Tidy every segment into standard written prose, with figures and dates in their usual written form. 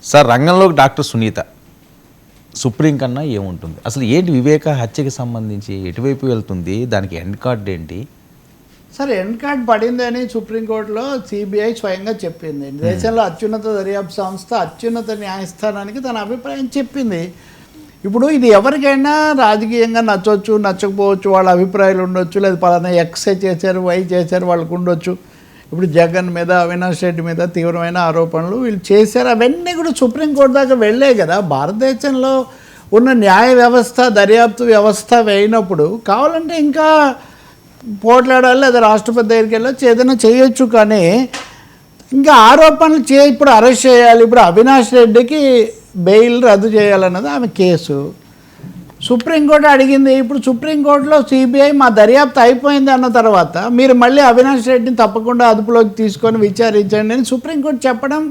Sir రంగంలోకి doctor Sunitha supreme కన్నా ఏముంటుంది అసలు ఏంటి వివేక హత్యకి సంబంధించి ఎటువైపు వెళ్తుంది దానికి ఎండ్ కార్డ్ ఏంటి సరే ఎండ్ కార్డ్ పడిందని సుప్రీంకోర్టులో సిబిఐ స్వయంగా చెప్పింది దేశంలో అత్యున్నత దర్యాప్తు సంస్థ అత్యున్నత న్యాయస్థానానికి తన అభిప్రాయం చెప్పింది. ఇప్పుడు ఇది ఎవరికైనా రాజకీయంగా నచ్చవచ్చు నచ్చకపోవచ్చు, వాళ్ళ అభిప్రాయాలు ఉండొచ్చు, లేదా పలానా ఎక్స్ చేశారు వై చేశారు వాళ్ళకు ఉండొచ్చు. ఇప్పుడు జగన్ మీద అవినాష్ రెడ్డి మీద తీవ్రమైన ఆరోపణలు వీళ్ళు చేశారు, అవన్నీ కూడా సుప్రీంకోర్టు దాకా వెళ్ళే కదా. భారతదేశంలో ఉన్న న్యాయ వ్యవస్థ దర్యాప్తు వ్యవస్థ వేయినప్పుడు కావాలంటే ఇంకా పోట్లాడాలి, లేదా రాష్ట్రపతి దగ్గరికి వెళ్ళొచ్చు, ఏదైనా చేయొచ్చు. కానీ ఇంకా ఆరోపణలు ఇప్పుడు అరెస్ట్ చేయాలి, ఇప్పుడు అవినాష్ రెడ్డికి బెయిల్ రద్దు చేయాలన్నది ఆమె కేసు. సుప్రీంకోర్టు అడిగింది. ఇప్పుడు సుప్రీంకోర్టులో సిబిఐ మా దర్యాప్తు అయిపోయింది అన్న తర్వాత మీరు మళ్ళీ అవినాష్ రెడ్డిని తప్పకుండా అదుపులోకి తీసుకొని విచారించండి అని సుప్రీంకోర్టు చెప్పడం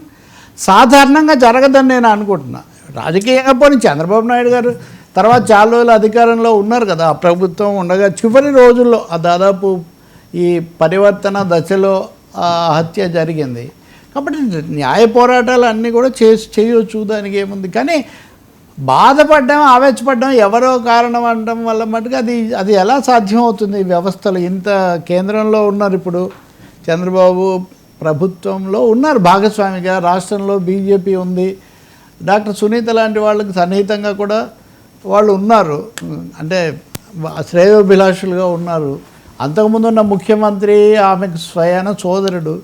సాధారణంగా జరగదని నేను అనుకుంటున్నా. రాజకీయంగా పోనీ చంద్రబాబు నాయుడు గారు తర్వాత చాలా రోజులు అధికారంలో ఉన్నారు కదా, ఆ ప్రభుత్వం ఉండగా చివరి రోజుల్లో దాదాపు ఈ పరివర్తన దశలో హత్య జరిగింది. కాబట్టి న్యాయ పోరాటాలు అన్నీ కూడా చేయొచ్చు, దానికి ఏముంది. కానీ బాధపడ్డం ఆవేశపడ్డం ఎవరో కారణం అనడం వల్ల మటుకు అది ఎలా సాధ్యం అవుతుంది? వ్యవస్థలు ఇంత కేంద్రంలో ఉన్నారు, ఇప్పుడు చంద్రబాబు ప్రభుత్వంలో ఉన్నారు భాగస్వామిగా, రాష్ట్రంలో బీజేపీ ఉంది, డాక్టర్ సునీత లాంటి వాళ్ళకి సన్నిహితంగా కూడా వాళ్ళు ఉన్నారు, అంటే శ్రేయోభిలాషులుగా ఉన్నారు. అంతకుముందు ఉన్న ముఖ్యమంత్రి ఆమెకు స్వయాన సోదరుడు.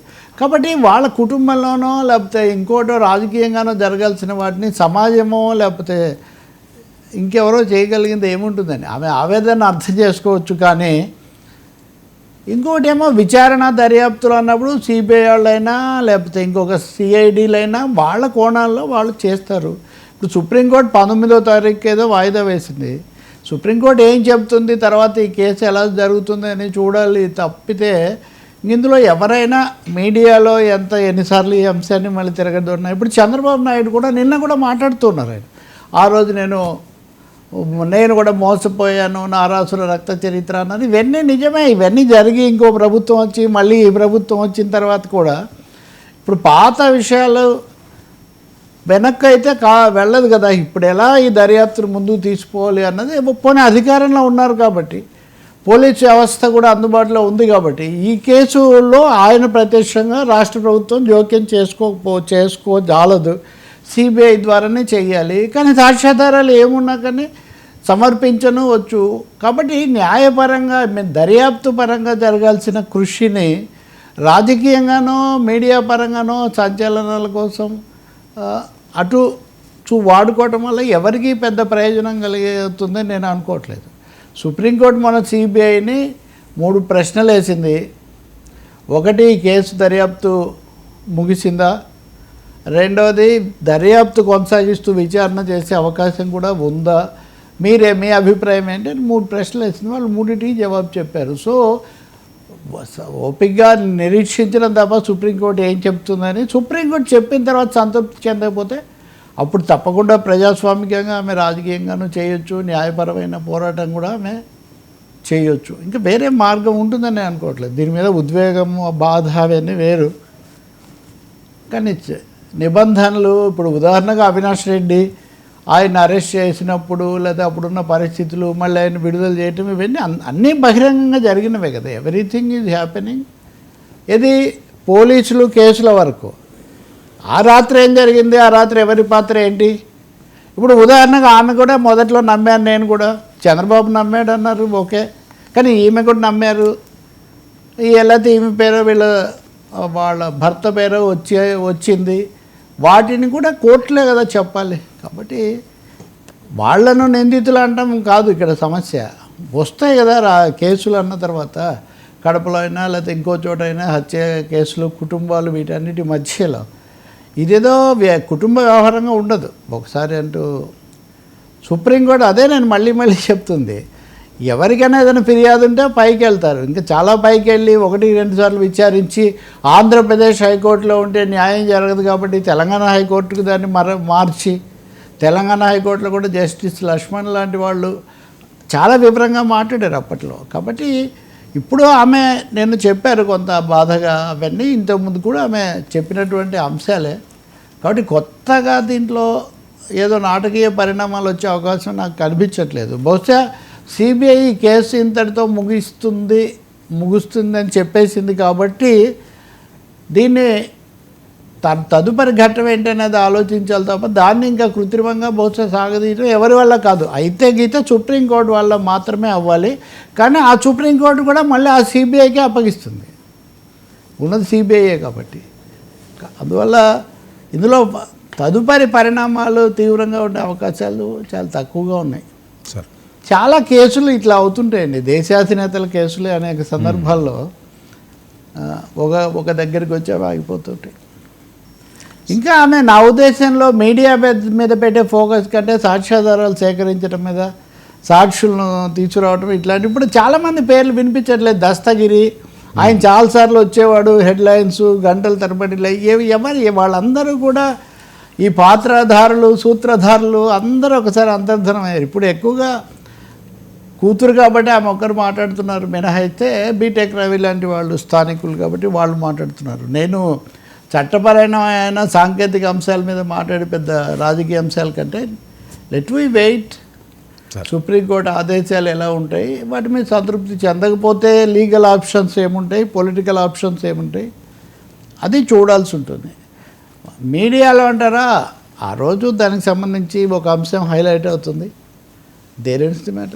కాబట్టి వాళ్ళ కుటుంబంలోనో లేకపోతే ఇంకోటో రాజకీయంగానో జరగాల్సిన వాటిని సమాజమో లేకపోతే ఇంకెవరో చేయగలిగింది ఏముంటుందని ఆమె ఆవేదన అర్థం చేసుకోవచ్చు. కానీ ఇంకోటి ఏమో విచారణ దర్యాప్తులు అన్నప్పుడు సిబిఐ వాళ్ళైనా లేకపోతే ఇంకొక సిఐడీలైనా వాళ్ళ కోణాల్లో వాళ్ళు చేస్తారు. ఇప్పుడు సుప్రీంకోర్టు 19వ తారీఖు ఏదో వాయిదా వేసింది. సుప్రీంకోర్టు ఏం చెప్తుంది, తర్వాత ఈ కేసు ఎలా జరుగుతుంది అని చూడాలి తప్పితే ఇందులో ఎవరైనా మీడియాలో ఎన్నిసార్లు ఈ అంశాన్ని మళ్ళీ తిరగదున్నా. ఇప్పుడు చంద్రబాబు నాయుడు కూడా నిన్న కూడా మాట్లాడుతున్నారు. ఆయన ఆ రోజు నేను కూడా మోసపోయాను, నారాసుర రక్త చరిత్ర అన్నది ఇవన్నీ నిజమే. ఇవన్నీ జరిగి ఇంకో ప్రభుత్వం వచ్చి మళ్ళీ ఈ ప్రభుత్వం వచ్చిన తర్వాత కూడా ఇప్పుడు పాత విషయాలు వెనక్కి అయితే వెళ్ళదు కదా. ఇప్పుడు ఎలా ఈ దర్యాప్తును ముందుకు తీసుకోవాలి అన్నది పోనీ అధికారంలో ఉన్నారు కాబట్టి పోలీసు వ్యవస్థ కూడా అందుబాటులో ఉంది కాబట్టి ఈ కేసులో ఆయన ప్రత్యక్షంగా రాష్ట్ర ప్రభుత్వం జోక్యం చేసుకోజాలదు, సిబిఐ ద్వారానే చేయాలి. కానీ సాక్ష్యాధారాలు ఏమున్నా కానీ సమర్పించను వచ్చు. కాబట్టి న్యాయపరంగా దర్యాప్తు పరంగా జరగాల్సిన కృషిని రాజకీయంగానో మీడియా పరంగానో సంచలనాల కోసం అటు వాడుకోవటం వల్ల ఎవరికీ పెద్ద ప్రయోజనం కలుగుతుందని నేను అనుకోవట్లేదు. సుప్రీంకోర్టు మన సిబిఐని 3 ప్రశ్నలు వేసింది. ఒకటి, కేసు దర్యాప్తు ముగిసిందా, రెండవది దర్యాప్తు కొనసాగిస్తూ విచారణ చేసే అవకాశం కూడా ఉందా, మీ అభిప్రాయం ఏంటి అని 3 ప్రశ్నలు వేసింది. వాళ్ళు 3టికి జవాబు చెప్పారు. సో ఓపికగా నిరీక్షించడం తప్ప సుప్రీంకోర్టు ఏం చెప్తుందని సుప్రీంకోర్టు చెప్పిన తర్వాత సంతృప్తి చెందకపోతే అప్పుడు తప్పకుండా ప్రజాస్వామికంగా ఆమె రాజకీయంగానూ చేయొచ్చు, న్యాయపరమైన పోరాటం కూడా ఆమె చేయొచ్చు. ఇంకా వేరే మార్గం ఉంటుందని నేను అనుకోవట్లేదు. దీని మీద ఉద్వేగము బాధ అవన్నీ వేరు. కానీ నిబంధనలు ఇప్పుడు ఉదాహరణగా అవినాష్ రెడ్డి ఆయన అరెస్ట్ చేసినప్పుడు లేదా అప్పుడున్న పరిస్థితులు మళ్ళీ ఆయన విడుదల చేయటం ఇవన్నీ అన్నీ బహిరంగంగా జరిగినవే కదా. Everything is happening. ఇది పోలీసులు కేసుల వరకు ఆ రాత్రి ఏం జరిగింది, ఆ రాత్రి ఎవరి పాత్ర ఏంటి? ఇప్పుడు ఉదాహరణగా ఆమె కూడా మొదట్లో నమ్మాను, నేను కూడా చంద్రబాబు నమ్మాడు అన్నారు, ఓకే. కానీ ఈమె కూడా నమ్మారు. ఎలా ఈమె పేరు వాళ్ళ భర్త పేరు వచ్చింది. వాటిని కూడా కోర్టులే కదా చెప్పాలి. కాబట్టి వాళ్లను నిందితులు అంటాం కాదు ఇక్కడ సమస్య. వస్తాయి కదా కేసులు అన్న తర్వాత కడపలో అయినా లేకపోతే ఇంకో చోట అయినా హత్య కేసులు, కుటుంబాలు, వీటన్నిటి మధ్యలో ఇదేదో కుటుంబ వ్యవహారంగా ఉండదు. ఒకసారి అంటూ సుప్రీంకోర్టు అదే నేను మళ్ళీ చెప్తుంది. ఎవరికైనా ఏదైనా ఫిర్యాదు ఉంటే పైకి వెళ్తారు. ఇంకా చాలా పైకి వెళ్ళి 1-2 సార్లు విచారించి ఆంధ్రప్రదేశ్ హైకోర్టులో ఉంటే న్యాయం జరగదు కాబట్టి తెలంగాణ హైకోర్టుకు దాన్ని మార్చి తెలంగాణ హైకోర్టులో కూడా జస్టిస్ లక్ష్మణ్ లాంటి వాళ్ళు చాలా వివరంగా మాట్లాడారు అప్పట్లో. కాబట్టి ఇప్పుడు ఆమె నేను చెప్పారు కొంత బాధగా అవన్నీ ఇంతకుముందు కూడా ఆమె చెప్పినటువంటి అంశాలే. కాబట్టి కొత్తగా దీంట్లో ఏదో నాటకీయ పరిణామాలు వచ్చే అవకాశం నాకు కనిపించట్లేదు. బహుశా సిబిఐ ఈ కేసు ఇంతటితో ముగుస్తుందని చెప్పేసింది కాబట్టి దీన్ని తదుపరి ఘట్టం ఏంటనేది ఆలోచించాలి తప్ప దాన్ని ఇంకా కృత్రిమంగా బహుశా సాగదీయడం ఎవరి వల్ల కాదు. అయితే గీత సుప్రీంకోర్టు వల్ల మాత్రమే అవ్వాలి. కానీ ఆ సుప్రీంకోర్టు కూడా మళ్ళీ ఆ సిబిఐకే అప్పగిస్తుంది, ఉన్నది సిబిఐయే కాబట్టి. అందువల్ల ఇందులో తదుపరి పరిణామాలు తీవ్రంగా ఉండే అవకాశాలు చాలా తక్కువగా ఉన్నాయి. సార్ చాలా కేసులు ఇట్లా అవుతుంటాయండి, దేశాధినేతల కేసులే అనేక సందర్భాల్లో ఒక దగ్గరికి వచ్చి అవి ఆగిపోతుంటాయి. ఇంకా ఆమె నా ఉద్దేశంలో మీడియా మీద పెట్టే ఫోకస్ కంటే సాక్ష్యాధారాలు సేకరించడం మీద, సాక్షులను తీసుకురావడం ఇట్లాంటి ఇప్పుడు చాలామంది పేర్లు వినిపించట్లేదు. దస్తగిరి ఆయన చాలాసార్లు వచ్చేవాడు, హెడ్లైన్స్ గంటల తరబడి వాళ్ళందరూ కూడా ఈ పాత్రధారులు సూత్రధారులు అందరూ ఒకసారి అంతర్ధనం అయ్యారు. ఇప్పుడు ఎక్కువగా కూతురు కాబట్టి ఆమె ఒక్కరు మాట్లాడుతున్నారు మినహాయితే బీటెక్ రవి లాంటి వాళ్ళు స్థానికులు కాబట్టి వాళ్ళు మాట్లాడుతున్నారు. నేను చట్టపరమైన సాంకేతిక అంశాల మీద మాట్లాడే పెద్ద రాజకీయ అంశాల కంటే లెట్ వి వెయిట్, సుప్రీంకోర్టు ఆదేశాలు ఎలా ఉంటాయి, వాటి మీద సంతృప్తి చెందకపోతే లీగల్ ఆప్షన్స్ ఏముంటాయి, పొలిటికల్ ఆప్షన్స్ ఏముంటాయి, అది చూడాల్సి ఉంటుంది. మీడియాలో అంటారా, ఆ రోజు దానికి సంబంధించి ఒక అంశం హైలైట్ అవుతుంది, దేర్ ఇస్ ది మ్యాటర్.